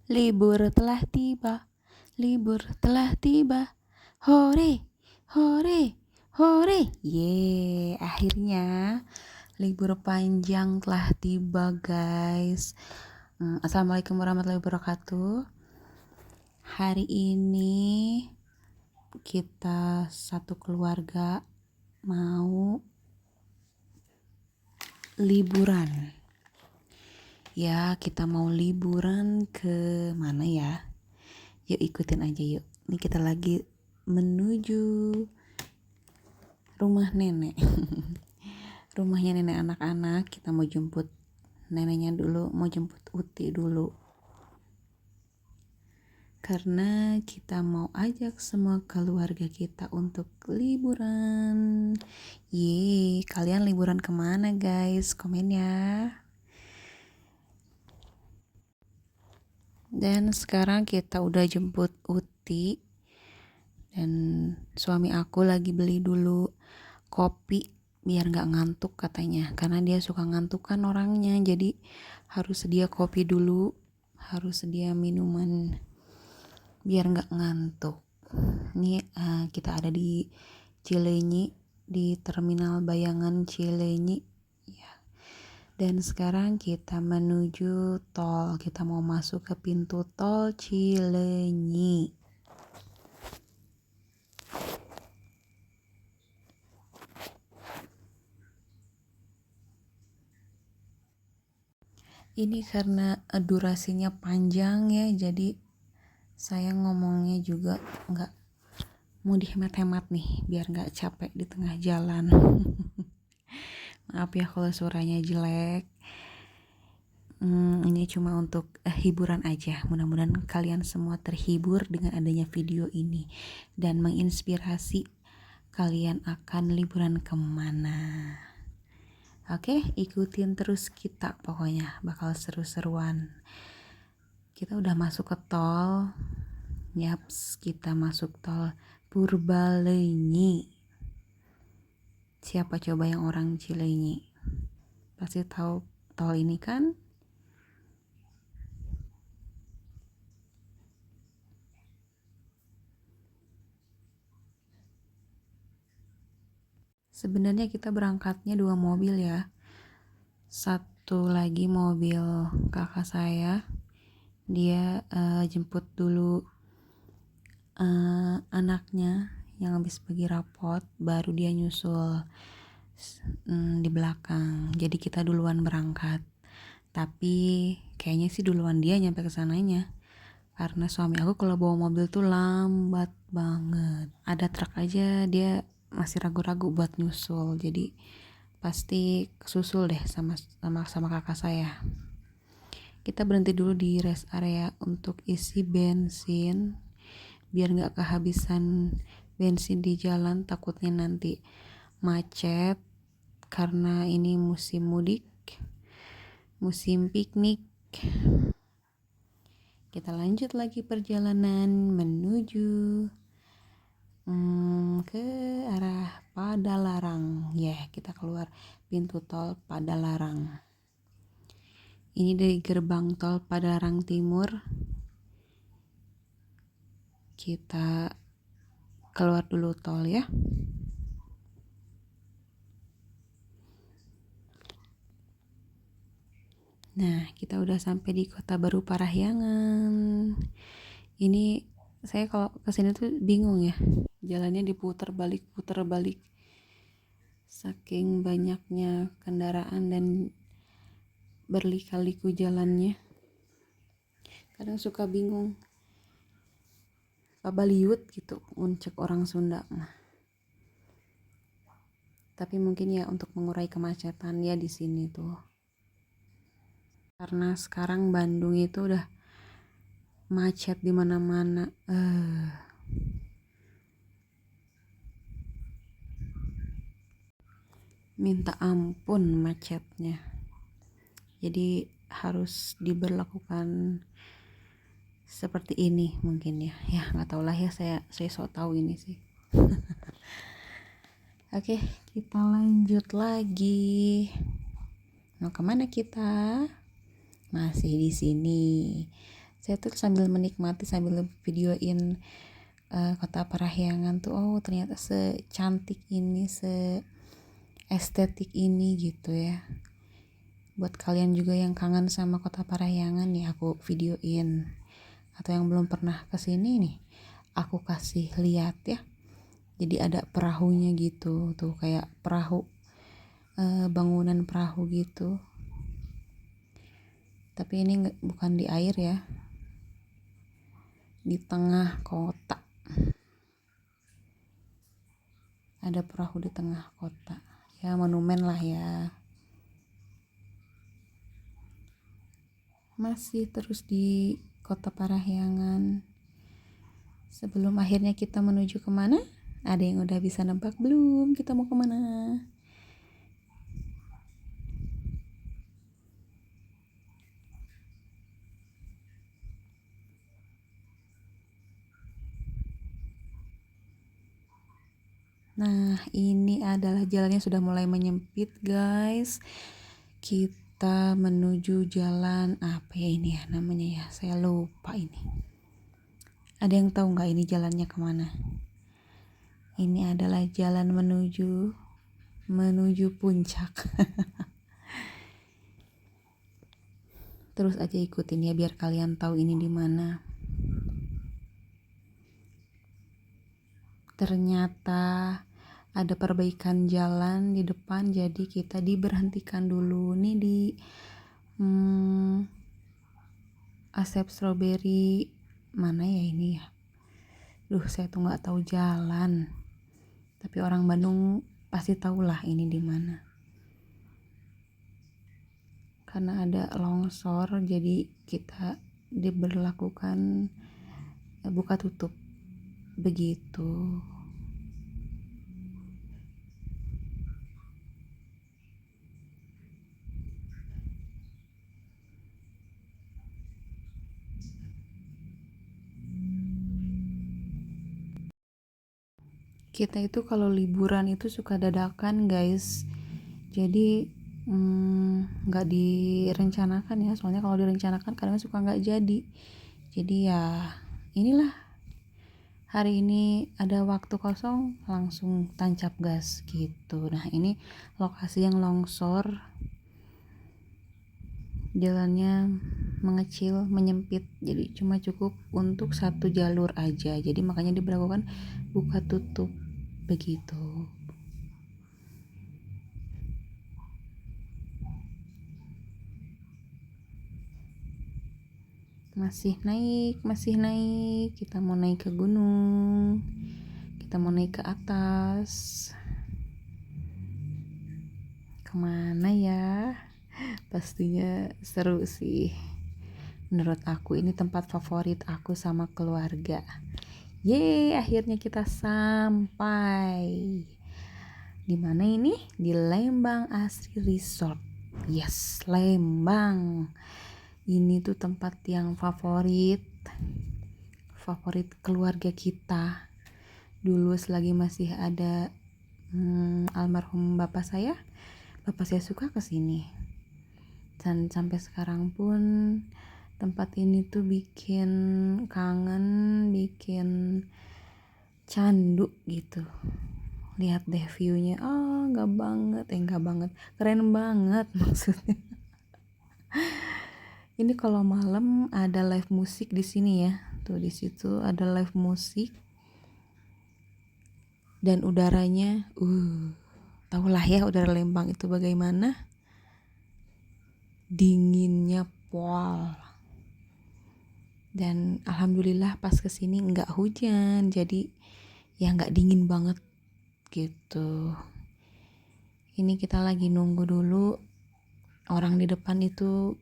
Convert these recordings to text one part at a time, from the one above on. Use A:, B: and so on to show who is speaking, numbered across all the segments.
A: Libur telah tiba, libur telah tiba. Hore, hore, hore. Akhirnya libur panjang telah tiba, guys. Assalamualaikum warahmatullahi wabarakatuh. Hari ini kita satu keluarga mau liburan. Ya, kita mau liburan ke mana ya? Yuk ikutin aja yuk. Ini kita lagi menuju rumah nenek. Rumahnya nenek anak-anak. Kita mau jemput neneknya dulu, mau jemput Uti dulu. Karena kita mau ajak semua keluarga kita untuk liburan. Kalian liburan kemana guys? Komen ya. Dan sekarang kita udah jemput Uti. Dan suami aku lagi beli dulu kopi biar gak ngantuk katanya. Karena dia suka ngantuk kan orangnya. Jadi harus sedia kopi dulu. Harus sedia minuman biar gak ngantuk. Ini kita ada di Cileunyi, di Terminal Bayangan Cileunyi. Dan sekarang kita menuju tol. Kita mau masuk ke pintu tol Cileunyi. Ini karena durasinya panjang ya, jadi saya ngomongnya juga nggak mau dihemat-hemat nih, biar nggak capek di tengah jalan. Maaf ya kalau suaranya jelek. Ini cuma untuk hiburan aja. Mudah-mudahan kalian semua terhibur dengan adanya video ini dan menginspirasi kalian akan liburan kemana. Oke, ikutin terus kita, pokoknya bakal seru-seruan. Kita udah masuk ke tol. Yaps, kita masuk tol Purbalenyi. Siapa coba yang orang Cileunyi? Pasti tahu tol ini kan? Sebenarnya kita berangkatnya 2 mobil ya. Satu lagi mobil kakak saya. Dia jemput dulu anaknya yang habis pergi rapot, baru dia nyusul di belakang. Jadi kita duluan berangkat. Tapi kayaknya sih duluan dia nyampe ke sananya. Karena suami aku kalau bawa mobil tuh lambat banget. Ada truk aja dia masih ragu-ragu buat nyusul. Jadi pasti kesusul deh sama kakak saya. Kita berhenti dulu di rest area untuk isi bensin biar nggak kehabisan bensin di jalan, takutnya nanti macet karena ini musim mudik, musim piknik. Kita lanjut lagi perjalanan menuju ke arah Padalarang. Kita keluar pintu tol Padalarang. Ini dari gerbang tol Padalarang Timur. Kita keluar dulu tol ya. Nah, kita udah sampai di Kota Baru Parahyangan. Ini saya kalau kesini tuh bingung ya. Jalannya diputar balik. Saking banyaknya kendaraan dan berliku-liku jalannya. Kadang suka bingung. Pabaliut gitu, uncek orang Sunda mah. Tapi mungkin ya untuk mengurai kemacetan ya di sini tuh. Karena sekarang Bandung itu udah macet di mana-mana. Minta ampun macetnya. Jadi harus diberlakukan seperti ini mungkin ya. Ya nggak tahu lah ya, saya sok tahu ini sih. Oke, kita lanjut lagi. Mau kemana kita? Masih di sini. Saya tuh sambil menikmati, sambil videoin Kota Parahyangan tuh, oh ternyata secantik ini, seestetik ini gitu ya. Buat kalian juga yang kangen sama Kota Parahyangan nih, aku videoin. Atau yang belum pernah kesini nih, aku kasih lihat ya. Jadi ada perahunya gitu, tuh kayak perahu, bangunan perahu gitu. Tapi ini bukan di air ya, di tengah kota. Ada perahu di tengah kota. Ya monumen lah ya. Masih terus di Kota Parahyangan. Sebelum akhirnya kita menuju kemana? Ada yang udah bisa nebak belum? Kita mau kemana? Nah, ini adalah jalannya sudah mulai menyempit, guys. Kita menuju jalan apa ya ini ya namanya ya? Saya lupa ini. Ada yang tahu nggak ini jalannya kemana? Ini adalah jalan menuju puncak. Terus aja ikutin ya biar kalian tahu ini di mana. Ternyata ada perbaikan jalan di depan, jadi kita diberhentikan dulu nih di Asep Strawberry mana ya ini ya. Saya tuh nggak tahu jalan. Tapi orang Bandung pasti tahulah ini di mana. Karena ada longsor, jadi kita diberlakukan buka tutup begitu. Kita itu kalau liburan itu suka dadakan, guys. Jadi nggak direncanakan ya, soalnya kalau direncanakan kadang suka nggak jadi. Jadi ya inilah, hari ini ada waktu kosong langsung tancap gas gitu. Nah ini lokasi yang longsor, jalannya mengecil, menyempit, jadi cuma cukup untuk satu jalur aja, jadi makanya diberlakukan buka tutup begitu. Masih naik, kita mau naik ke gunung, kita mau naik ke atas. Kemana ya? Pastinya seru sih. Menurut aku ini tempat favorit aku sama keluarga. Yeay, akhirnya kita sampai. Di mana ini? Di Lembang Asri Resort. Yes, Lembang. Ini tuh tempat yang favorit keluarga kita. Dulu selagi masih ada almarhum bapak saya suka kesini. Dan sampai sekarang pun tempat ini tuh bikin kangen, bikin candu gitu. Lihat deh viewnya, enggak banget, keren banget maksudnya. Ini kalau malam ada live musik di sini ya, tuh di situ ada live musik dan udaranya, tahulah ya udara Lembang itu bagaimana, dinginnya pol. Dan alhamdulillah pas kesini nggak hujan, jadi ya nggak dingin banget gitu. Ini kita lagi nunggu dulu, orang di depan itu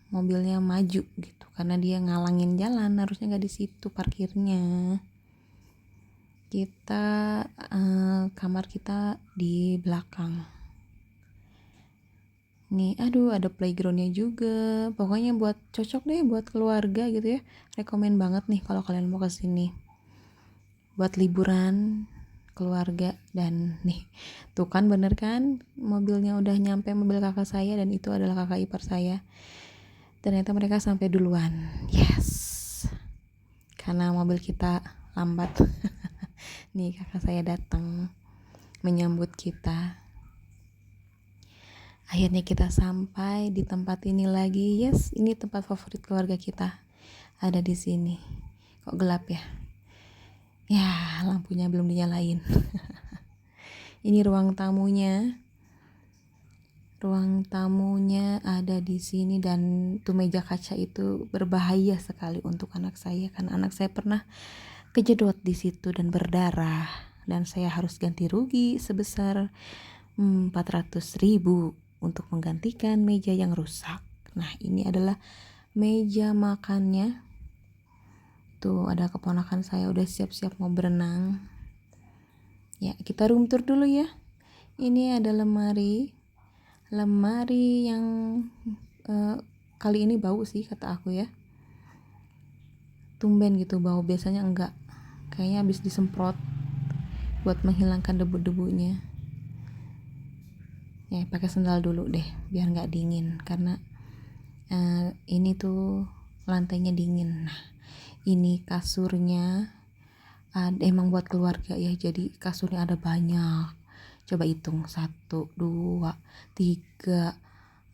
A: mobilnya maju gitu karena dia ngalangin jalan, harusnya nggak di situ parkirnya. Kita kamar kita di belakang nih. Aduh, ada playgroundnya juga, pokoknya cocok deh buat keluarga gitu ya. Rekomen banget nih kalau kalian mau kesini buat liburan keluarga. Dan nih tuh kan, bener kan, mobilnya udah nyampe, mobil kakak saya, dan itu adalah kakak ipar saya. ternyata mereka sampai duluan. Yes, karena mobil kita lambat. Nih kakak saya datang menyambut kita. Akhirnya kita sampai di tempat ini lagi. Yes, ini tempat favorit keluarga kita. Ada di sini. Kok gelap ya? Ya, lampunya belum dinyalain. Ini ruang tamunya. Ruang tamunya ada di sini, dan tuh meja kaca itu berbahaya sekali untuk anak saya karena anak saya pernah kejedot di situ dan berdarah, dan saya harus ganti rugi sebesar 400.000 untuk menggantikan meja yang rusak. Nah, ini adalah meja makannya. Tuh ada keponakan saya udah siap-siap mau berenang. Ya, kita room tour dulu ya. Ini ada lemari yang kali ini bau sih kata aku ya. Tumben gitu bau, biasanya enggak. Kayaknya habis disemprot buat menghilangkan debu-debunya. Ya, pakai sendal dulu deh biar nggak dingin karena ini tuh lantainya dingin. Nah, ini kasurnya emang buat keluarga ya, jadi kasurnya ada banyak. Coba hitung 1, 2, 3,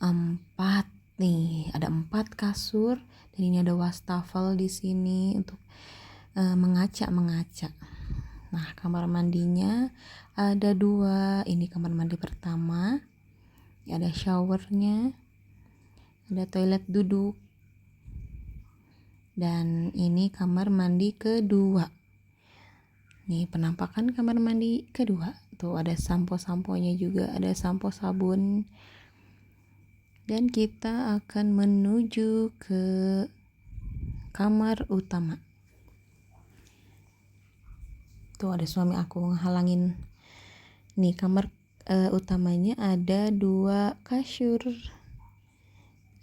A: 4 nih, ada 4 kasur, dan ini ada wastafel di sini untuk mengaca. Nah, kamar mandinya ada 2. Ini kamar mandi pertama, ada showernya, ada toilet duduk, dan ini kamar mandi kedua. Nih penampakan kamar mandi kedua. Tuh ada sampo-samponya juga, ada sampo sabun. Dan kita akan menuju ke kamar utama. Tuh ada suami aku ngehalangin. Nih kamar utamanya ada 2 kasur.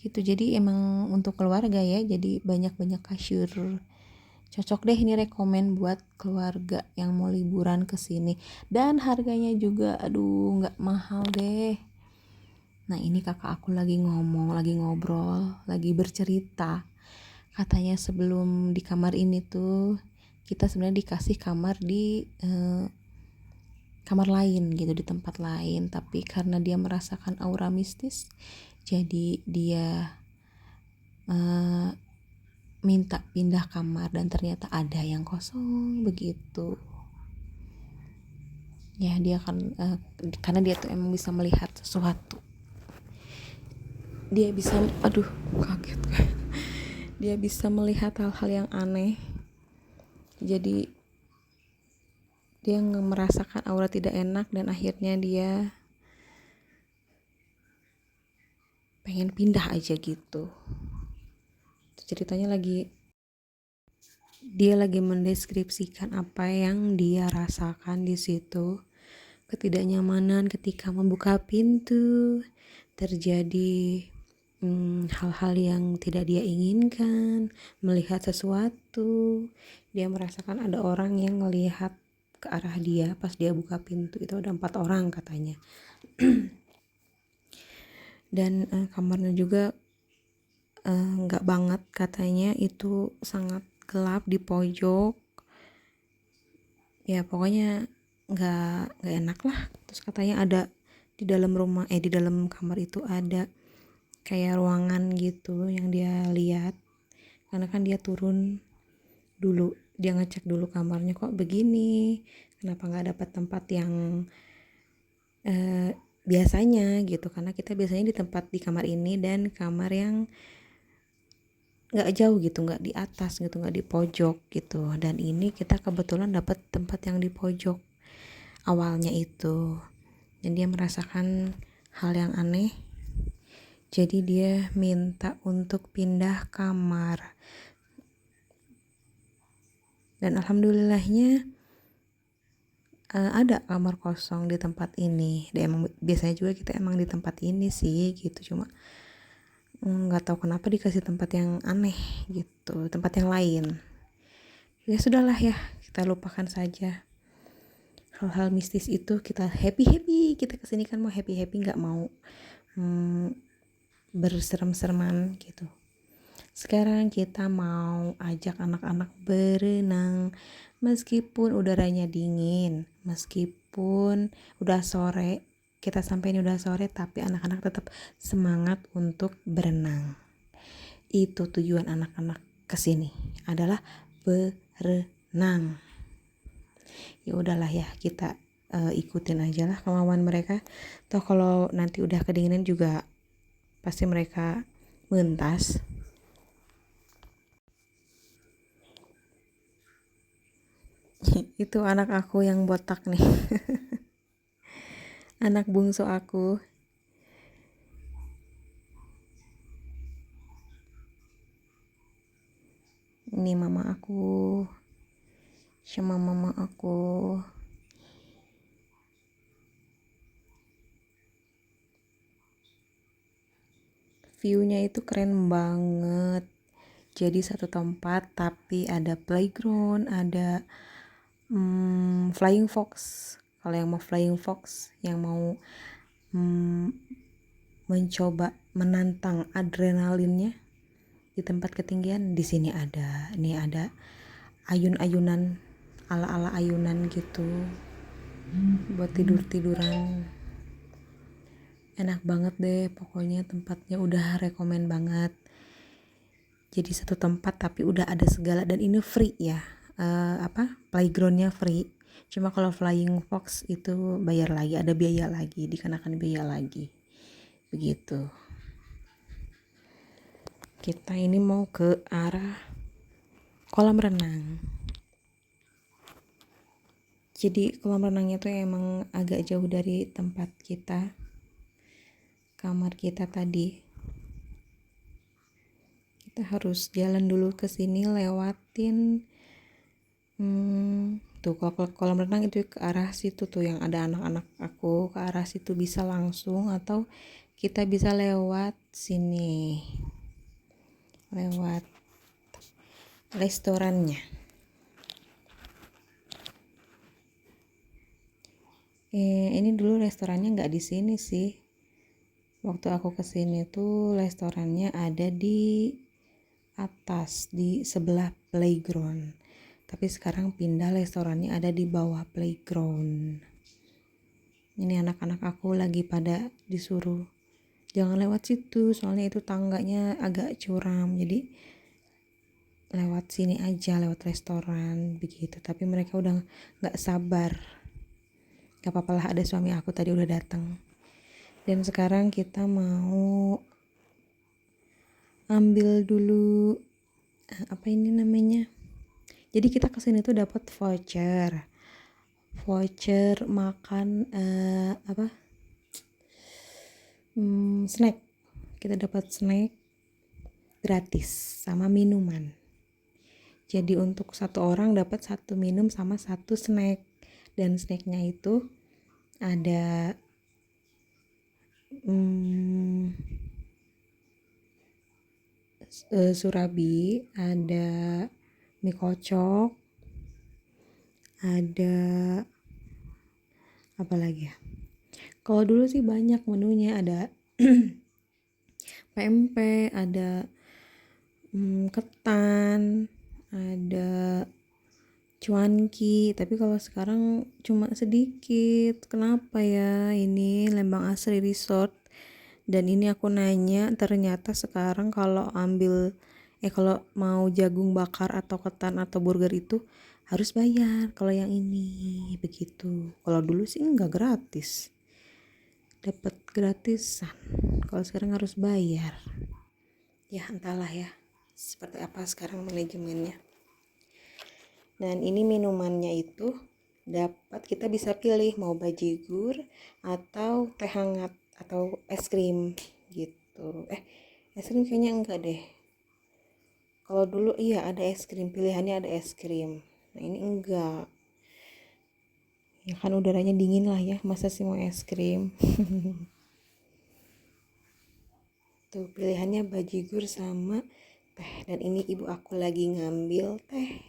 A: Gitu, jadi emang untuk keluarga ya, jadi banyak-banyak kasur. Cocok deh, ini rekomen buat keluarga yang mau liburan ke sini. Dan harganya juga nggak mahal deh. Nah, ini kakak aku lagi ngomong, lagi ngobrol, lagi bercerita. Katanya sebelum di kamar ini tuh kita sebenarnya dikasih kamar di kamar lain gitu, di tempat lain, tapi karena dia merasakan aura mistis, jadi dia minta pindah kamar, dan ternyata ada yang kosong begitu ya. Dia kan karena dia tuh emang bisa melihat sesuatu, dia bisa kaget dia bisa melihat hal-hal yang aneh, jadi dia merasakan aura tidak enak, dan akhirnya dia pengen pindah aja gitu. Ceritanya dia lagi mendeskripsikan apa yang dia rasakan di situ. Ketidaknyamanan ketika membuka pintu, terjadi hal-hal yang tidak dia inginkan, melihat sesuatu. Dia merasakan ada orang yang melihat ke arah dia pas dia buka pintu. Itu ada 4 orang katanya. Dan kamarnya juga nggak banget katanya, itu sangat gelap di pojok ya, pokoknya nggak enak lah. Terus katanya ada di dalam di dalam kamar itu ada kayak ruangan gitu yang dia lihat, karena kan dia turun dulu, dia ngecek dulu kamarnya kok begini, kenapa nggak dapat tempat yang biasanya gitu, karena kita biasanya di kamar ini dan kamar yang nggak jauh gitu, nggak di atas gitu, nggak di pojok gitu. Dan ini kita kebetulan dapat tempat yang di pojok awalnya itu, dan dia merasakan hal yang aneh, jadi dia minta untuk pindah kamar. Dan alhamdulillahnya ada kamar kosong di tempat ini. Dan emang biasanya juga kita emang di tempat ini sih gitu, cuma nggak tahu kenapa dikasih tempat yang aneh gitu, tempat yang lain. Ya sudahlah ya, kita lupakan saja hal-hal mistis itu. Kita happy, kita kesini kan mau happy, nggak mau berserem-sereman gitu. Sekarang kita mau ajak anak-anak berenang. Meskipun udaranya dingin, meskipun udah sore, kita sampai ini udah sore, tapi anak-anak tetap semangat untuk berenang. Itu tujuan anak-anak kesini adalah berenang. Ya udahlah ya, kita ikutin aja lah kemauan mereka. Toh kalau nanti udah kedinginan juga pasti mereka mentas. Itu anak aku yang botak nih. Anak bungsu aku. Ini mama aku sama mama aku. View-nya itu keren banget. Jadi satu tempat tapi ada playground, ada flying fox. Kalau yang mau flying fox, yang mau mencoba menantang adrenalinnya di tempat ketinggian, di sini ada. Ini ada ayun-ayunan, ala-ala ayunan gitu buat tidur-tiduran. Enak banget deh, pokoknya tempatnya udah rekomen banget. Jadi satu tempat tapi udah ada segala, dan ini free ya. Playgroundnya free. Cuma kalau flying fox itu bayar lagi, ada biaya lagi, dikenakan biaya lagi. Begitu. Kita ini mau ke arah kolam renang. Jadi kolam renangnya tuh emang agak jauh dari tempat kita, kamar kita tadi. Kita harus jalan dulu ke sini, lewatin tuh kolam renang itu ke arah situ tuh yang ada anak-anak aku, ke arah situ bisa langsung atau kita bisa lewat sini, lewat restorannya. Ini dulu restorannya nggak di sini sih. Waktu aku kesini tuh restorannya ada di atas, di sebelah playground. Tapi sekarang pindah, restorannya ada di bawah playground. Ini anak-anak aku lagi pada disuruh jangan lewat situ, soalnya itu tangganya agak curam. Jadi lewat sini aja, lewat restoran begitu. Tapi mereka udah nggak sabar. Gak apa-apa lah, ada suami aku tadi udah datang. Dan sekarang kita mau ambil dulu apa ini namanya. Jadi kita kesini tuh dapat voucher makan snack. Kita dapat snack gratis sama minuman. Jadi untuk satu orang dapat satu minum sama satu snack. Dan snacknya itu ada surabi, ada mie kocok, ada apa lagi ya? Kalau dulu sih banyak menunya, ada pempek, ada ketan, ada cuanki. Tapi kalau sekarang cuma sedikit. Kenapa ya? Ini Lembang Asri Resort. Dan ini aku nanya, ternyata sekarang kalau kalau mau jagung bakar atau ketan atau burger itu harus bayar. Kalau yang ini begitu. Kalau dulu sih enggak, gratis. Dapat gratisan. Kalau sekarang harus bayar. Ya entahlah ya, seperti apa sekarang manajemennya. Dan ini minumannya itu dapat, kita bisa pilih mau bajigur atau teh hangat atau es krim gitu. Es krim kayaknya enggak deh. Kalau dulu iya ada es krim, pilihannya ada es krim. Nah ini enggak. Ya kan udaranya dingin lah ya, masa sih mau es krim. Tuh pilihannya bajigur sama teh. Dan ini ibu aku lagi ngambil teh.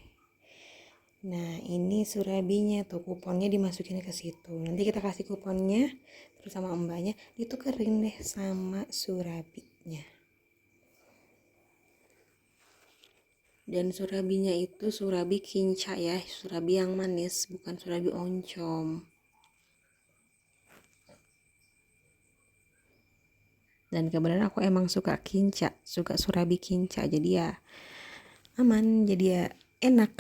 A: Nah ini surabinya tuh, kuponnya dimasukin ke situ. Nanti kita kasih kuponnya terus sama mbaknya ditukerin deh sama surabinya. Dan surabinya itu surabi kinca ya, surabi yang manis, bukan surabi oncom. Dan kebetulan aku emang suka kinca, suka surabi kinca, jadi ya aman, jadi ya enak.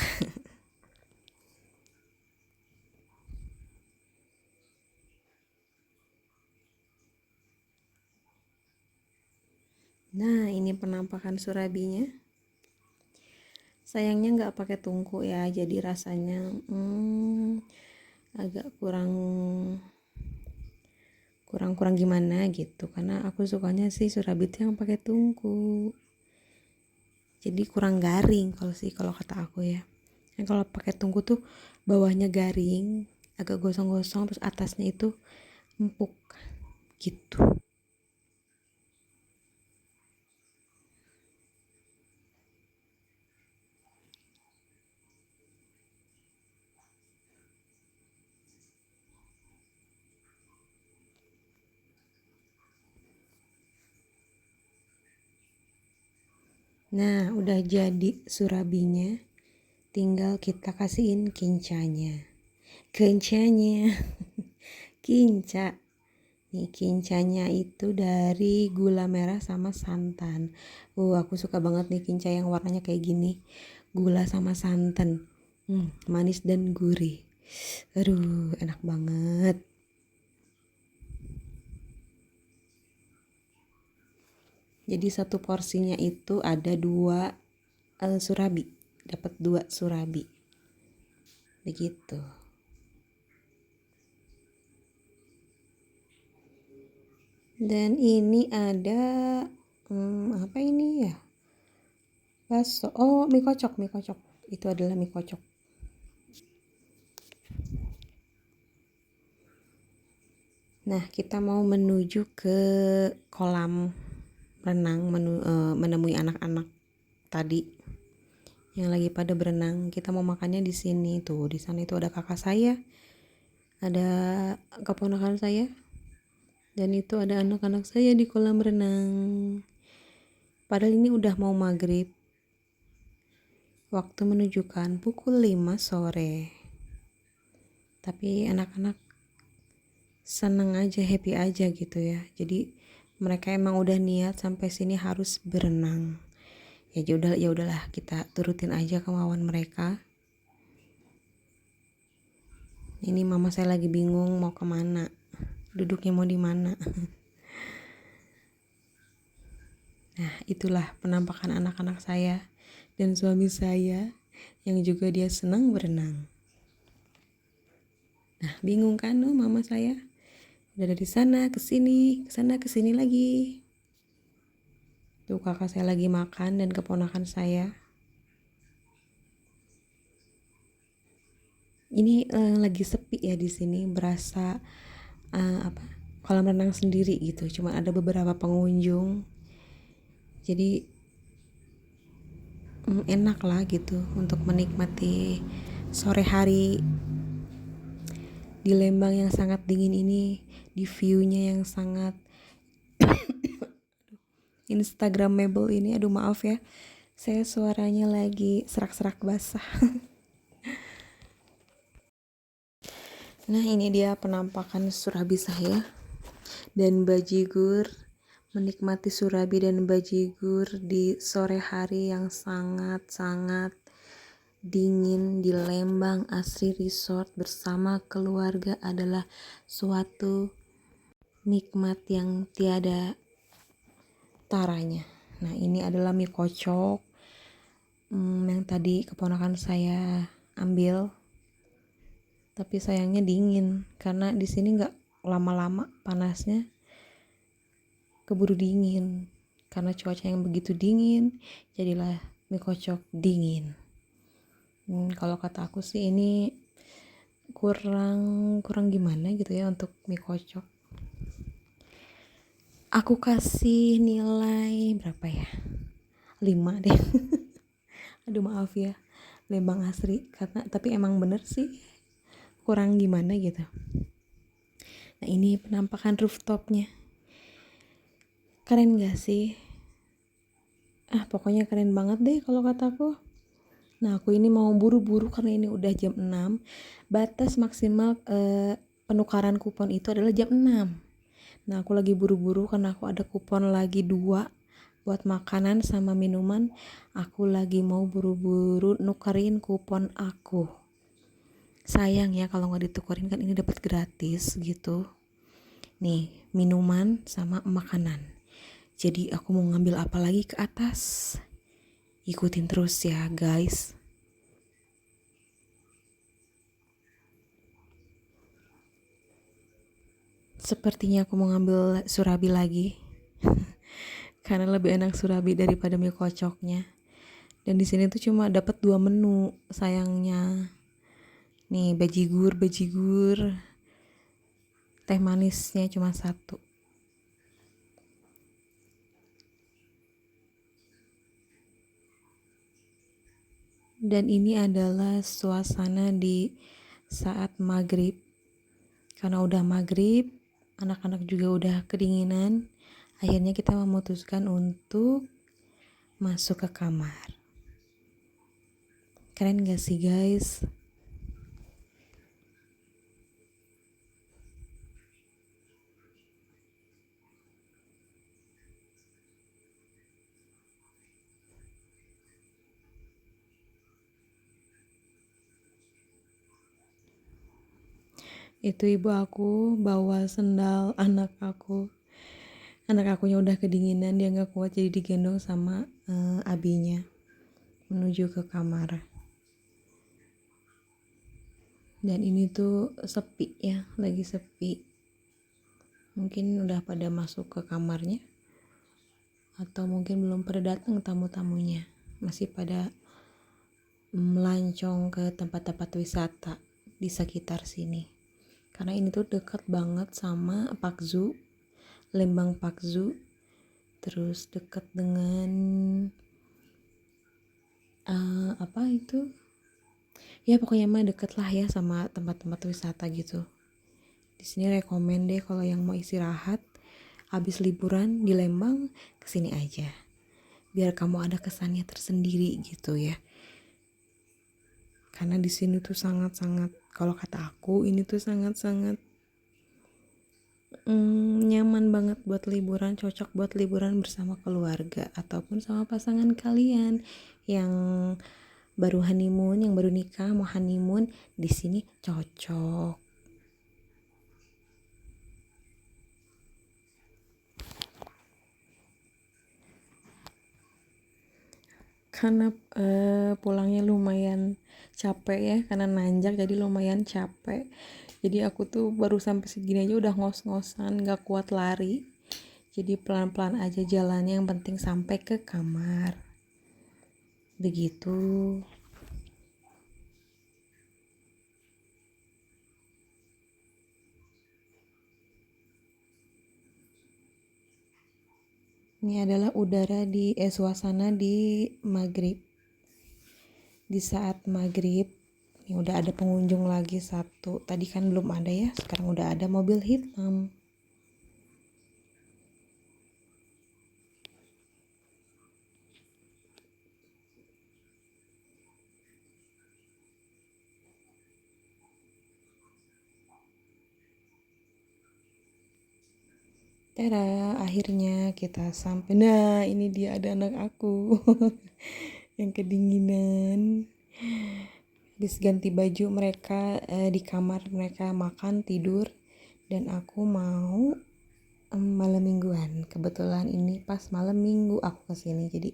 A: Nah, ini penampakan surabinya. Sayangnya nggak pakai tungku ya, jadi rasanya agak kurang gimana gitu, karena aku sukanya sih surabi itu yang pakai tungku, jadi kurang garing kalau kata aku ya. Nah, kalau pakai tungku tuh bawahnya garing, agak gosong-gosong, terus atasnya itu empuk gitu. Nah, udah jadi surabinya, tinggal kita kasihin kincanya. Kinca. Nih, kincanya itu dari gula merah sama santan. Aku suka banget nih kinca yang warnanya kayak gini. Gula sama santan. Manis dan gurih. Aduh, enak banget. Jadi satu porsinya itu ada 2 surabi. Dapat 2 surabi. Begitu. Dan ini ada apa ini ya? Bakso. Oh, mie kocok. Itu adalah mie kocok. Nah, kita mau menuju ke kolam renang, menemui anak-anak tadi yang lagi pada berenang. Kita mau makannya di sini tuh. Di sana itu ada kakak saya, ada keponakan saya, dan itu ada anak-anak saya di kolam renang. Padahal ini udah mau maghrib. Waktu menunjukkan pukul 5 sore. Tapi anak-anak seneng aja, happy aja gitu ya. Jadi mereka emang udah niat sampai sini harus berenang. Ya udahlah, kita turutin aja kemauan mereka. Ini mama saya lagi bingung mau kemana, duduknya mau di mana. Nah, itulah penampakan anak-anak saya dan suami saya yang juga dia senang berenang. Nah, bingung kan mama saya? Udah dari sana ke sini, ke sini lagi. Tuh kakak saya lagi makan dan keponakan saya. Ini lagi sepi ya di sini, berasa kolam renang sendiri gitu. Cuma ada beberapa pengunjung. Jadi enak lah gitu untuk menikmati sore hari di Lembang yang sangat dingin ini, di view-nya yang sangat instagramable ini. Aduh maaf ya, saya suaranya lagi serak-serak basah. Nah, ini dia penampakan surabi saya dan bajigur, menikmati surabi dan bajigur di sore hari yang sangat-sangat dingin di Lembang Asri Resort bersama keluarga adalah suatu nikmat yang tiada taranya. Nah, ini adalah mie kocok yang tadi keponakan saya ambil, tapi sayangnya dingin karena di sini nggak lama-lama panasnya, keburu dingin karena cuaca yang begitu dingin, jadilah mie kocok dingin. Kalau kata aku sih ini kurang gimana gitu ya untuk mie kocok. Aku kasih nilai berapa ya? 5 deh. Aduh maaf ya, Lembang Asri, karena tapi emang bener sih kurang gimana gitu. Nah, ini penampakan rooftopnya. Keren gak sih? Pokoknya keren banget deh kalau kataku. Nah, aku ini mau buru-buru karena ini udah jam 6. Batas maksimal penukaran kupon itu adalah jam 6. Nah, aku lagi buru-buru karena aku ada kupon lagi 2 buat makanan sama minuman. Aku lagi mau buru-buru nukerin kupon aku. Sayang ya kalau nggak ditukerin, kan ini dapat gratis gitu. Nih, minuman sama makanan. Jadi aku mau ngambil apa lagi ke atas? Ikutin terus ya guys. Sepertinya aku mau ngambil surabi lagi. Karena lebih enak surabi daripada mie kocoknya. Dan di sini tuh cuma dapat 2 menu, sayangnya. Nih, bajigur. Teh manisnya cuma 1. Dan ini adalah suasana di saat maghrib. Karena udah maghrib, anak-anak juga udah kedinginan. Akhirnya kita memutuskan untuk masuk ke kamar. Keren gak sih guys? Itu ibu aku bawa sendal anak aku. Anak akunya udah kedinginan, dia gak kuat, jadi digendong sama abinya menuju ke kamar. Dan ini tuh sepi ya, lagi sepi. Mungkin udah pada masuk ke kamarnya, atau mungkin belum pada datang tamu-tamunya, masih pada melancong ke tempat-tempat wisata di sekitar sini. Karena ini tuh dekat banget sama Park Zoo, Lembang Park Zoo. Terus dekat dengan apa itu? Ya pokoknya mah deket lah ya sama tempat-tempat wisata gitu. Di sini rekomen deh kalau yang mau istirahat habis liburan di Lembang, kesini aja. Biar kamu ada kesannya tersendiri gitu ya. Karena di sini tuh sangat-sangat, kalau kata aku ini tuh sangat-sangat nyaman banget buat liburan, cocok buat liburan bersama keluarga ataupun sama pasangan kalian yang baru honeymoon, yang baru nikah mau honeymoon, di sini cocok. Karena pulangnya lumayan capek ya, karena nanjak jadi lumayan capek. Jadi aku tuh baru sampai segini aja udah ngos-ngosan, gak kuat lari. Jadi pelan-pelan aja jalannya, yang penting sampai ke kamar. Begitu. Ini adalah udara di suasana di maghrib. Di saat maghrib, ini udah ada pengunjung lagi 1. Tadi kan belum ada ya, sekarang udah ada mobil hitam. Tada, akhirnya kita sampai. Nah, ini dia ada anak aku yang kedinginan. Habis ganti baju mereka di kamar, mereka makan, tidur, dan aku mau malam mingguan. Kebetulan ini pas malam minggu aku kesini, jadi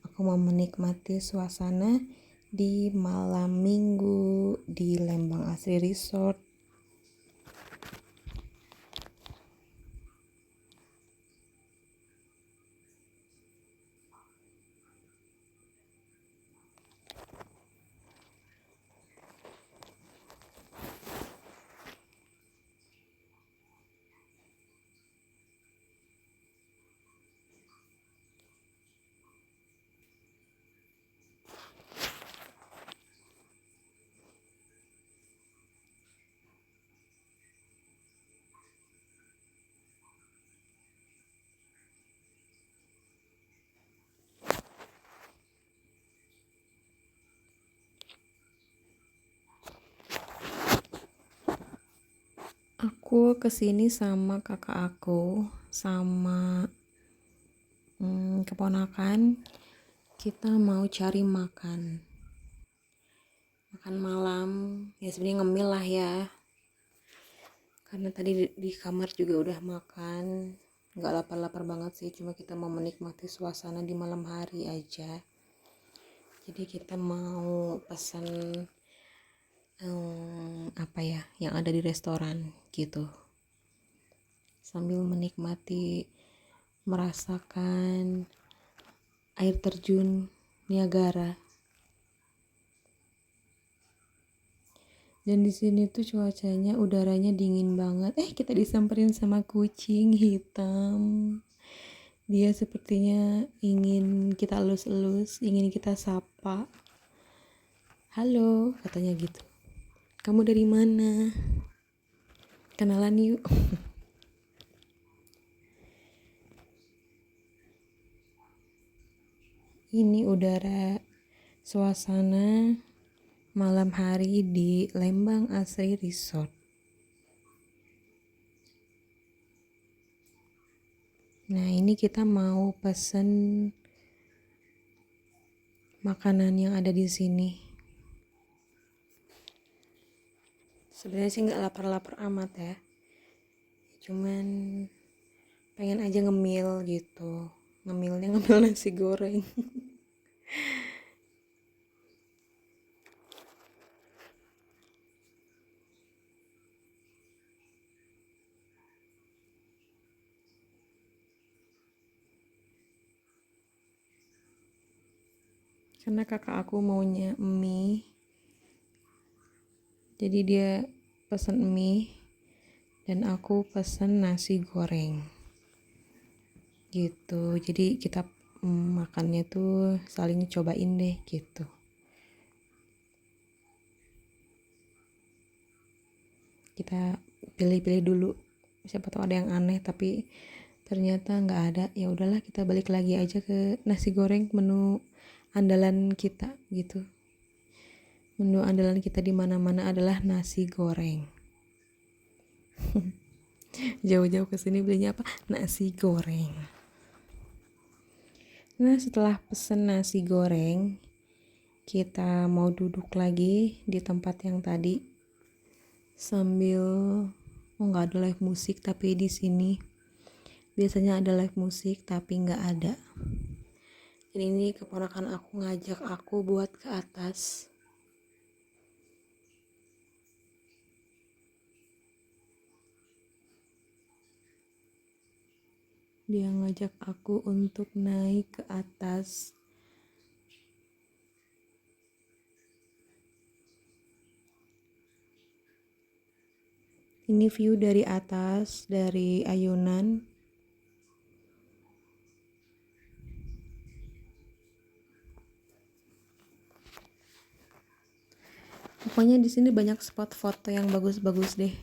A: aku mau menikmati suasana di malam minggu di Lembang Asri Resort. Aku kesini sama kakak aku, sama keponakan. Kita mau cari makan malam. Ya sebenarnya ngemil lah ya, karena tadi di kamar juga udah makan. Nggak lapar-lapar banget sih, cuma kita mau menikmati suasana di malam hari aja. Jadi kita mau pesan apa ya yang ada di restoran gitu, sambil menikmati, merasakan air terjun Niagara. Dan di sini tuh cuacanya, udaranya dingin banget. Kita disamperin sama kucing hitam. Dia sepertinya ingin kita elus-elus, ingin kita sapa. Halo, katanya gitu. Kamu dari mana? Kenalan yuk. Ini udara suasana malam hari di Lembang Asri Resort. Nah, ini kita mau pesen makanan yang ada di sini. Sebenarnya sih nggak lapar-lapar amat ya, cuman pengen aja ngemil gitu. Ngemil nasi goreng. Karena kakak aku maunya mie, jadi dia pesen mie dan aku pesen nasi goreng gitu. Jadi kita makannya tuh saling cobain deh gitu. Kita pilih-pilih dulu, siapa tahu ada yang aneh, tapi ternyata nggak ada. Ya udahlah, kita balik lagi aja ke nasi goreng, menu andalan kita gitu. Menu andalan kita di mana-mana adalah nasi goreng. Jauh-jauh ke sini belinya apa? Nasi goreng. Nah, setelah pesen nasi goreng, kita mau duduk lagi di tempat yang tadi sambil nggak ada live musik, tapi di sini biasanya ada live musik tapi nggak ada. Dan ini keponakan aku ngajak aku buat ke atas. Dia ngajak aku untuk naik ke atas. Ini view dari atas, dari ayunan. Pokoknya di sini banyak spot foto yang bagus-bagus deh.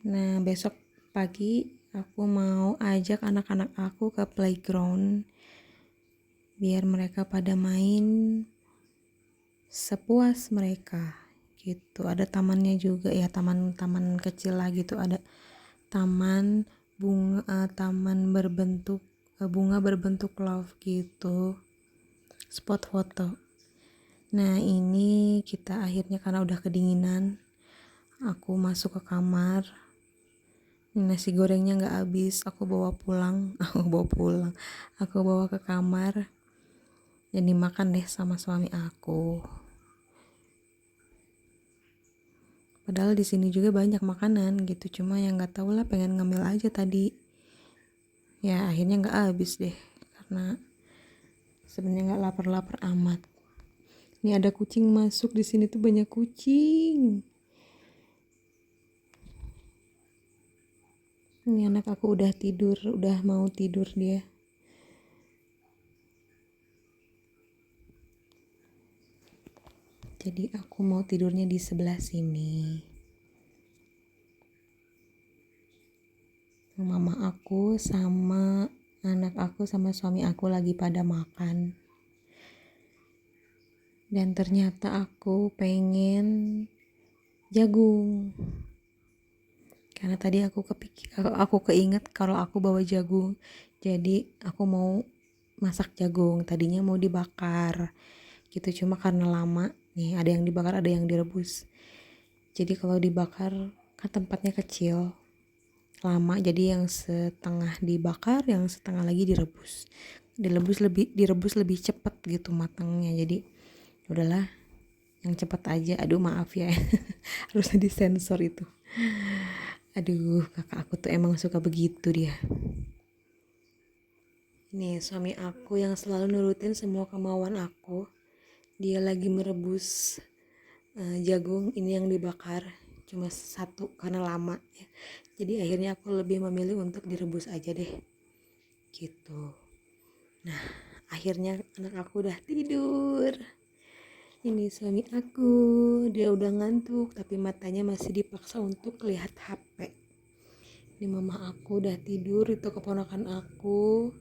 A: Nah, besok pagi aku mau ajak anak-anak aku ke playground biar mereka pada main sepuas mereka gitu. Ada tamannya juga ya, taman-taman kecil lah gitu. Ada taman bunga, taman berbentuk bunga berbentuk love gitu, spot foto. Nah, ini kita akhirnya karena udah kedinginan, aku masuk ke kamar. Ini nasi gorengnya nggak habis, aku bawa ke kamar dan dimakan deh sama suami aku. Padahal di sini juga banyak makanan gitu, cuma yang nggak tahu lah, pengen ngemil aja tadi. Ya akhirnya nggak habis deh, karena sebenarnya nggak lapar-lapar amat. Ini ada kucing masuk di sini tuh, banyak kucing. Ini anak aku udah tidur, udah mau tidur dia. Jadi aku mau tidurnya di sebelah sini. Mama aku sama anak aku sama suami aku lagi pada makan. Dan ternyata aku pengen jagung. karena tadi aku keinget kalau aku bawa jagung, jadi aku mau masak jagung, tadinya mau dibakar gitu, cuma karena lama nih, ada yang dibakar ada yang direbus. Jadi kalau dibakar kan tempatnya kecil, lama, jadi yang setengah dibakar, yang setengah lagi direbus. Direbus lebih cepat gitu matangnya, jadi udahlah yang cepat aja. Aduh maaf ya harusnya disensor itu. Aduh, kakak aku tuh emang suka begitu dia. Nih suami aku yang selalu nurutin semua kemauan aku, dia lagi merebus jagung ini yang dibakar cuma satu karena lama ya. Jadi akhirnya aku lebih memilih untuk direbus aja deh gitu. Nah akhirnya anak aku udah tidur. Ini suami aku, dia udah ngantuk tapi matanya masih dipaksa untuk lihat HP. Ini mama aku udah tidur, itu keponakan aku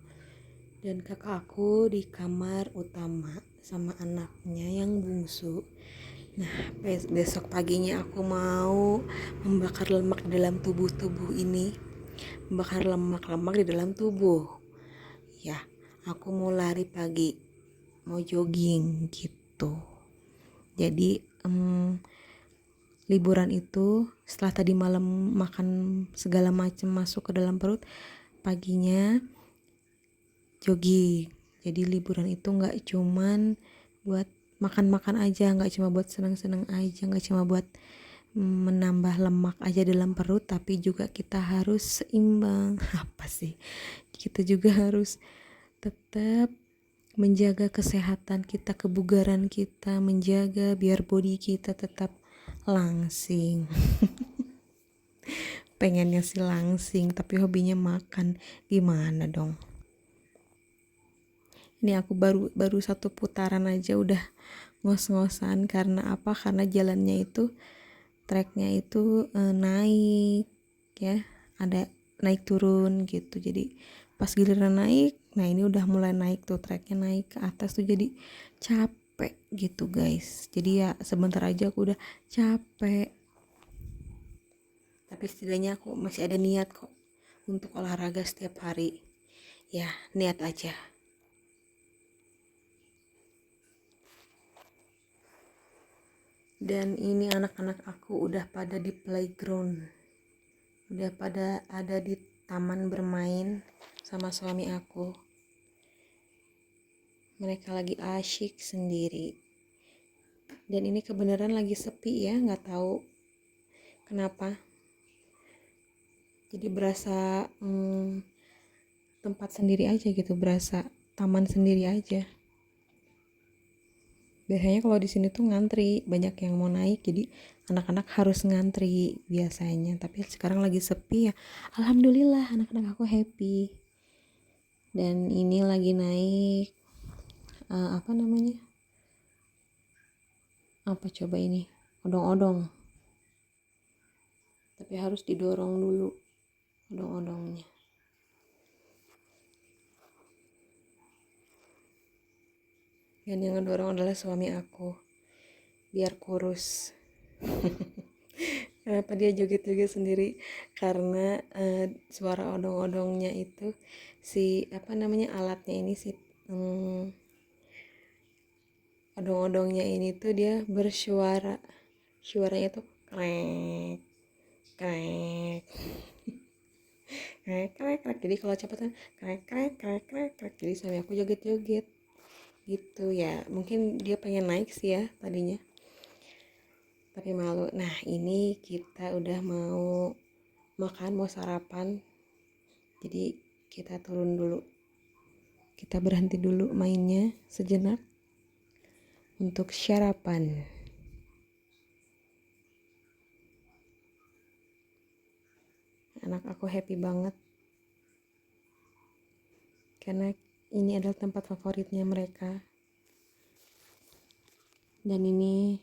A: dan kakak aku di kamar utama sama anaknya yang bungsu. Nah besok paginya aku mau membakar lemak di dalam tubuh ini, membakar lemak-lemak di dalam tubuh ya. Aku mau lari pagi, mau jogging gitu. Jadi liburan itu setelah tadi malam makan segala macam masuk ke dalam perut, paginya jogging. Jadi liburan itu nggak cuman buat makan-makan aja, nggak cuma buat senang-senang aja, nggak cuma buat menambah lemak aja dalam perut, tapi juga kita harus seimbang. Apa sih, kita juga harus tetap menjaga kesehatan kita, kebugaran kita, menjaga biar body kita tetap langsing. Pengennya sih langsing tapi hobinya makan, gimana dong. Ini aku baru satu putaran aja udah ngos-ngosan. Karena apa? Karena jalannya itu, treknya itu naik ya, ada naik turun gitu. Jadi pas giliran naik, nah ini udah mulai naik tuh, treknya naik ke atas tuh, jadi capek gitu guys. Jadi ya sebentar aja aku udah capek, tapi setidaknya aku masih ada niat kok untuk olahraga setiap hari ya, niat aja. Dan ini anak-anak aku udah pada di playground, udah pada ada di taman bermain sama suami aku. Mereka lagi asyik sendiri. Dan ini kebenaran lagi sepi ya, nggak tahu kenapa. Jadi berasa tempat sendiri aja gitu, berasa taman sendiri aja. Biasanya kalau di sini tuh ngantri, banyak yang mau naik, jadi anak-anak harus ngantri biasanya. Tapi sekarang lagi sepi ya, alhamdulillah anak-anak aku happy. Dan ini lagi naik apa namanya? Apa coba ini? Odong-odong. Tapi harus didorong dulu odong-odongnya. Dan yang ngedorong adalah suami aku, biar kurus. Kenapa dia joget-joget sendiri? Karena suara odong-odongnya itu, si apa namanya alatnya ini, si odong-odongnya ini tuh dia bersuara, suaranya tuh krek krek krek krek krek. Jadi kalau cepetan krek krek krek krek krek, jadi suami aku joget-joget gitu ya. Mungkin dia pengen naik sih ya tadinya, tapi malu. Nah ini kita udah mau makan, mau sarapan, jadi kita turun dulu, kita berhenti dulu mainnya sejenak untuk sarapan. Anak aku happy banget karena ini adalah tempat favoritnya mereka. Dan ini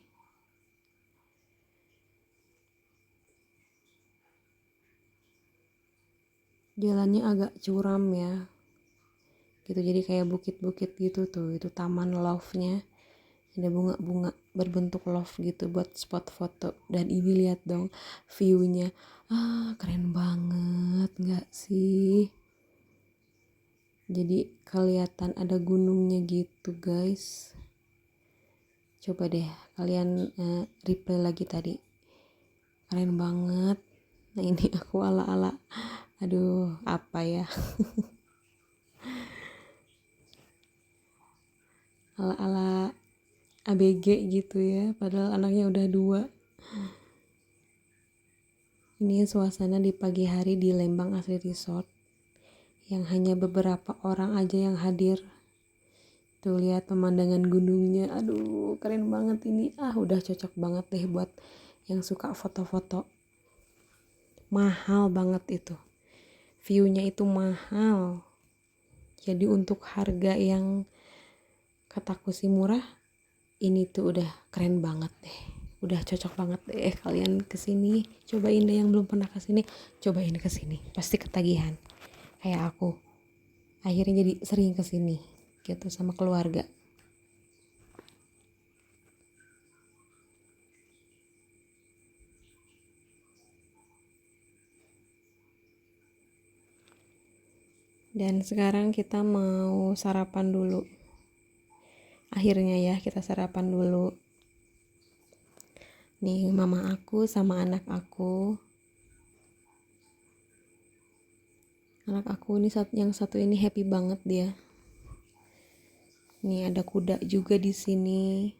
A: jalannya agak curam ya gitu, jadi kayak bukit-bukit gitu tuh, itu taman love-nya. ada bunga-bunga berbentuk love gitu buat spot foto. Dan ini lihat dong view-nya, keren banget nggak sih? Jadi kelihatan ada gunungnya gitu guys. Coba deh kalian replay lagi tadi, keren banget. Nah ini aku ala-ala, aduh apa ya, ala-ala ABG gitu ya, padahal anaknya udah 2. Ini suasana di pagi hari di Lembang Asri Resort yang hanya beberapa orang aja yang hadir. Tuh lihat pemandangan gunungnya, aduh keren banget ini. Udah cocok banget deh buat yang suka foto-foto. Mahal banget itu, view-nya itu mahal. Jadi untuk harga yang kataku sih murah, ini tuh udah keren banget deh. Udah cocok banget deh kalian kesini. Cobain deh yang belum pernah kesini, cobain kesini, pasti ketagihan kayak aku. Akhirnya jadi sering kesini gitu sama keluarga. Dan sekarang kita mau sarapan dulu. Akhirnya ya kita sarapan dulu. Nih mama aku sama anak aku. Anak aku ini yang satu ini happy banget dia. Nih ada kuda juga di sini.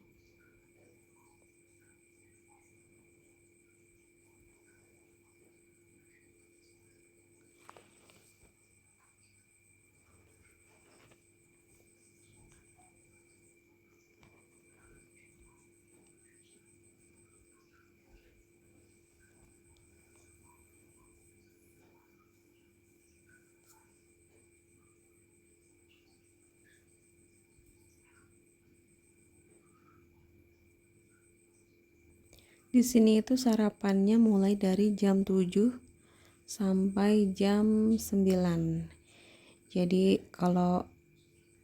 A: Di sini itu sarapannya mulai dari jam 7 sampai jam 9. Jadi kalau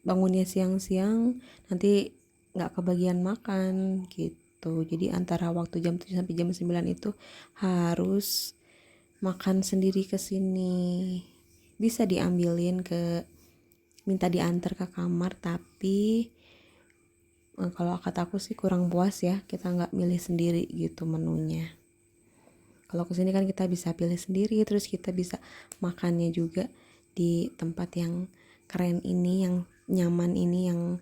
A: bangunnya siang-siang nanti nggak kebagian makan gitu. Jadi antara waktu jam 7 sampai jam 9 itu harus makan sendiri ke sini. Bisa diambilin minta diantar ke kamar, tapi kalau kataku sih kurang puas ya, kita nggak milih sendiri gitu menunya. Kalau kesini kan kita bisa pilih sendiri, terus kita bisa makannya juga di tempat yang keren ini, yang nyaman ini, yang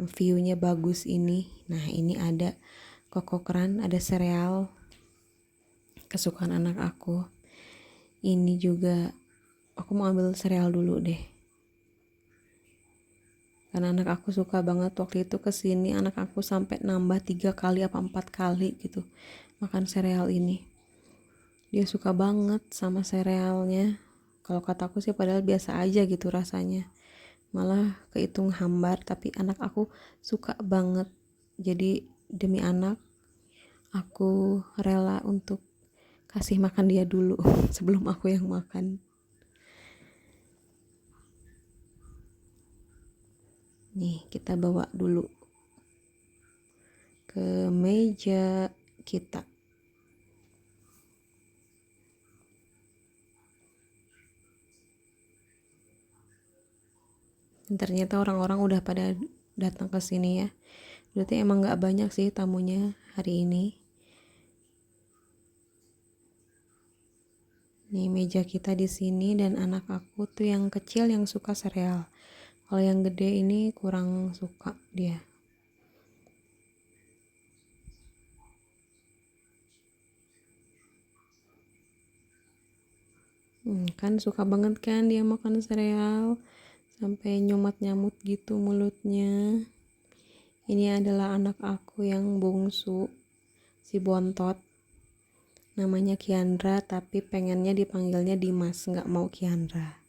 A: view-nya bagus ini. Nah ini ada kokokran, ada sereal kesukaan anak aku. Ini juga aku mau ambil sereal dulu deh, karena anak aku suka banget. Waktu itu kesini anak aku sampai nambah 3 kali apa 4 kali gitu makan sereal ini. Dia suka banget sama serealnya. Kalau kataku sih padahal biasa aja gitu rasanya, malah kehitung hambar, tapi anak aku suka banget. Jadi demi anak aku rela untuk kasih makan dia dulu sebelum aku yang makan. Nih kita bawa dulu ke meja kita. Dan ternyata orang-orang udah pada datang ke sini ya. Berarti emang nggak banyak sih tamunya hari ini. Nih meja kita di sini, dan anak aku tuh yang kecil yang suka sereal. Kalau yang gede ini kurang suka dia. Kan suka banget kan dia makan sereal sampai nyumut-nyamut gitu mulutnya. Ini adalah anak aku yang bungsu, si bontot. Namanya Kiandra, tapi pengennya dipanggilnya Dimas, nggak mau Kiandra.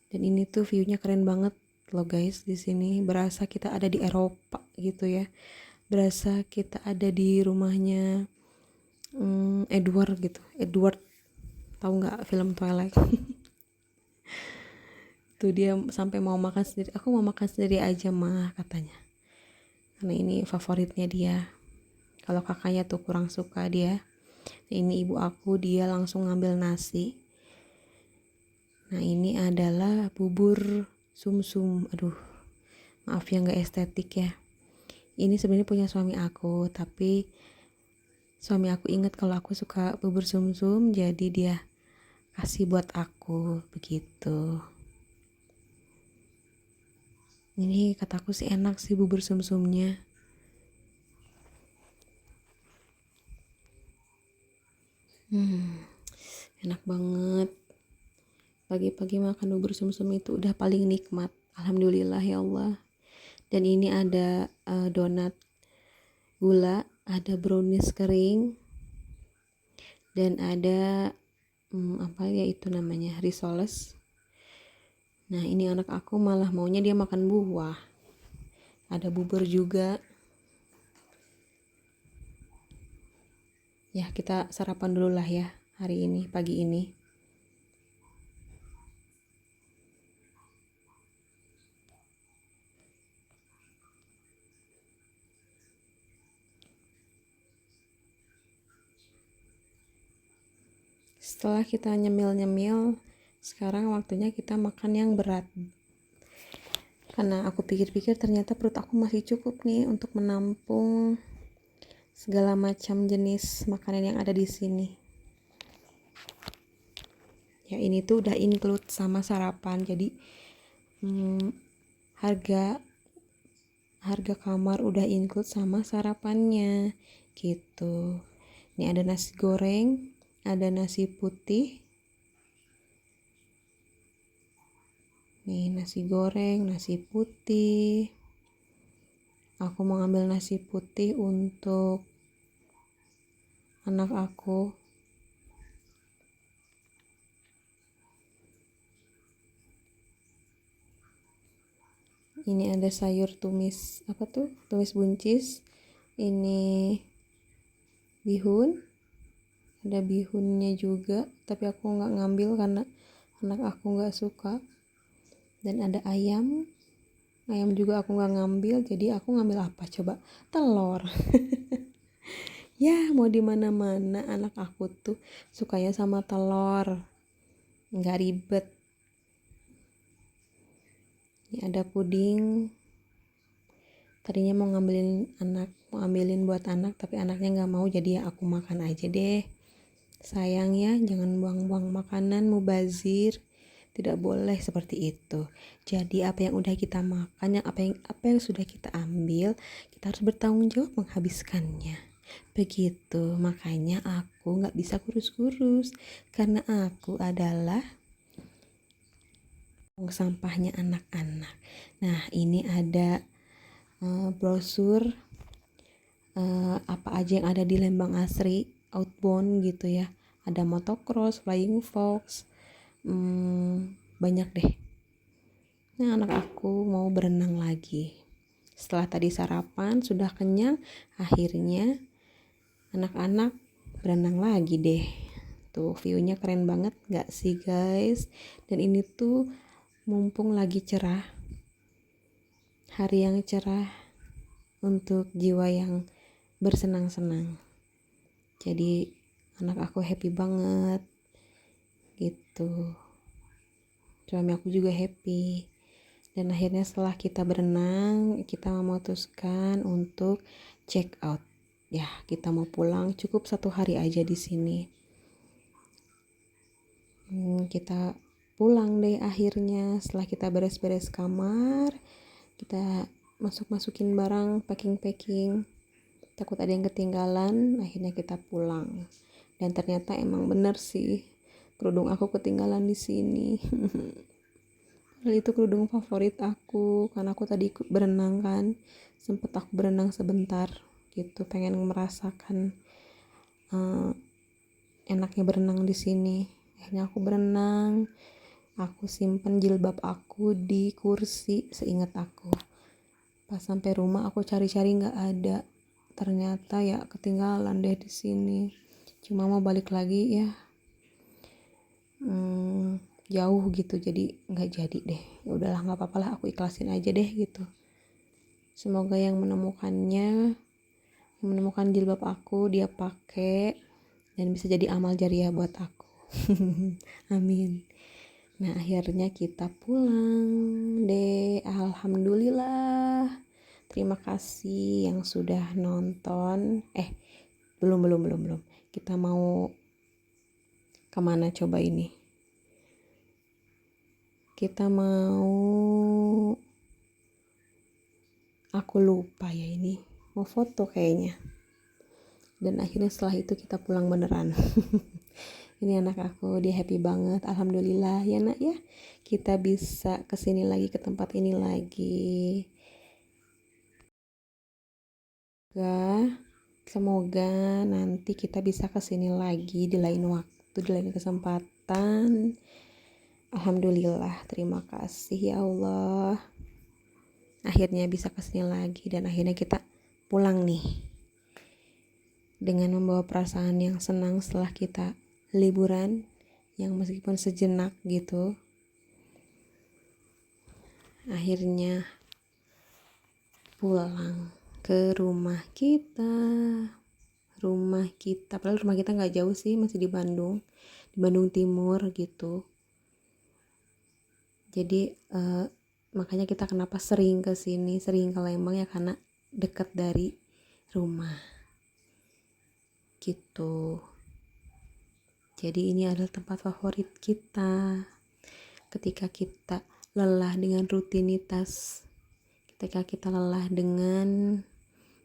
A: Dan ini tuh view-nya keren banget loh guys. Di sini berasa kita ada di Eropa gitu ya. Berasa kita ada di rumahnya Edward gitu. Edward, tahu nggak film Twilight? Tuh dia sampai mau makan sendiri. Aku mau makan sendiri aja mah katanya. karena ini favoritnya dia. Kalau kakaknya tuh kurang suka dia. Ini ibu aku, dia langsung ngambil nasi. Nah ini adalah bubur sumsum. Aduh, maaf ya nggak estetik ya. Ini sebenarnya punya suami aku, tapi suami aku ingat kalau aku suka bubur sumsum, jadi dia kasih buat aku begitu. Ini kataku sih enak sih bubur sumsumnya. Enak banget. Pagi-pagi makan bubur sumsum itu udah paling nikmat. Alhamdulillah ya Allah. Dan ini ada donat gula, ada brownies kering, dan ada apa ya itu namanya, risoles. Nah ini anak aku malah maunya dia makan buah. Ada bubur juga. Ya kita sarapan dulu lah ya hari ini, pagi ini. Setelah kita nyemil-nyemil, sekarang waktunya kita makan yang berat. Karena aku pikir-pikir ternyata perut aku masih cukup nih untuk menampung segala macam jenis makanan yang ada di sini. Ya ini tuh udah include sama sarapan, jadi harga kamar udah include sama sarapannya gitu. Ini ada nasi goreng, ada nasi putih. Nih nasi goreng, nasi putih. Aku mau ngambil nasi putih untuk anak aku. Ini ada sayur tumis, apa tuh? Tumis buncis. Ini bihun. Ada bihunnya juga, tapi aku nggak ngambil karena anak aku nggak suka. Dan ada ayam. Ayam juga aku nggak ngambil, jadi aku ngambil apa coba? Telur. Ya mau di mana-mana anak aku tuh sukanya sama telur. Nggak ribet. Ini ada puding. Tadinya mau ambilin buat anak, tapi anaknya nggak mau, jadi ya aku makan aja deh. Sayang ya, jangan buang-buang makanan, mubazir. Tidak boleh seperti itu. Jadi apa yang udah kita makan, apa yang sudah kita ambil, kita harus bertanggung jawab menghabiskannya. Begitu, makanya aku nggak bisa kurus-kurus karena aku adalah sampahnya anak-anak. Nah ini ada brosur apa aja yang ada di Lembang Asri outbound gitu ya. Ada motocross, flying fox, banyak deh. Nah anak aku mau berenang lagi. Setelah tadi sarapan sudah kenyang, akhirnya anak-anak berenang lagi deh. Tuh viewnya keren banget gak sih guys? Dan ini tuh mumpung lagi cerah, hari yang cerah untuk jiwa yang bersenang-senang. Jadi anak aku happy banget gitu. Suami aku juga happy. Dan akhirnya setelah kita berenang, kita memutuskan untuk check out. Ya, kita mau pulang, cukup 1 hari aja di sini. Kita pulang deh akhirnya setelah kita beres-beres kamar, kita masukin barang, packing, takut ada yang ketinggalan, akhirnya kita pulang. Dan ternyata emang bener sih, kerudung aku ketinggalan di sini. Itu kerudung favorit aku, karena aku tadi ikut berenang kan, sempet aku berenang sebentar gitu, pengen merasakan enaknya berenang di sini. Akhirnya aku berenang, aku simpen jilbab aku di kursi seingat aku. Pas sampai rumah aku cari-cari nggak ada, ternyata ya ketinggalan deh di sini. Cuma mau balik lagi ya jauh gitu, jadi nggak jadi deh. Ya udahlah nggak apa-apa lah, aku ikhlasin aja deh gitu.
B: Semoga yang menemukan jilbab aku dia pakai dan bisa jadi amal jariah buat aku. Amin. Nah, akhirnya kita pulang deh. Alhamdulillah. Terima kasih yang sudah nonton. Belum. Kita mau kemana coba ini? Kita mau, aku lupa ya ini. Mau foto kayaknya. Dan akhirnya setelah itu kita pulang beneran. Ini anak aku, dia happy banget. Alhamdulillah ya nak ya. Kita bisa kesini lagi, ke tempat ini lagi. Semoga nanti kita bisa kesini lagi di lain waktu, di lain kesempatan. Alhamdulillah, terima kasih ya Allah. Akhirnya bisa kesini lagi dan akhirnya kita pulang nih. Dengan membawa perasaan yang senang setelah kita liburan, yang meskipun sejenak gitu. Akhirnya pulang ke rumah kita. Padahal rumah kita nggak jauh sih, masih di Bandung Timur gitu. Jadi makanya kita kenapa sering ke sini, sering ke Lembang ya karena dekat dari rumah gitu. Jadi ini adalah tempat favorit kita ketika kita lelah dengan rutinitas, ketika kita lelah dengan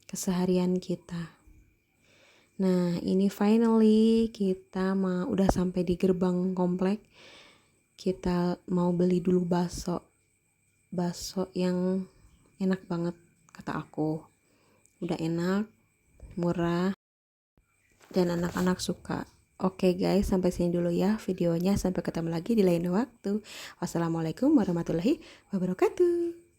B: keseharian kita. Nah, ini finally kita udah sampai di gerbang komplek. Kita mau beli dulu bakso yang enak banget kata aku. Udah enak, murah, dan anak-anak suka. Oke guys, sampai sini dulu ya videonya. Sampai ketemu lagi di lain waktu. Wassalamualaikum warahmatullahi wabarakatuh.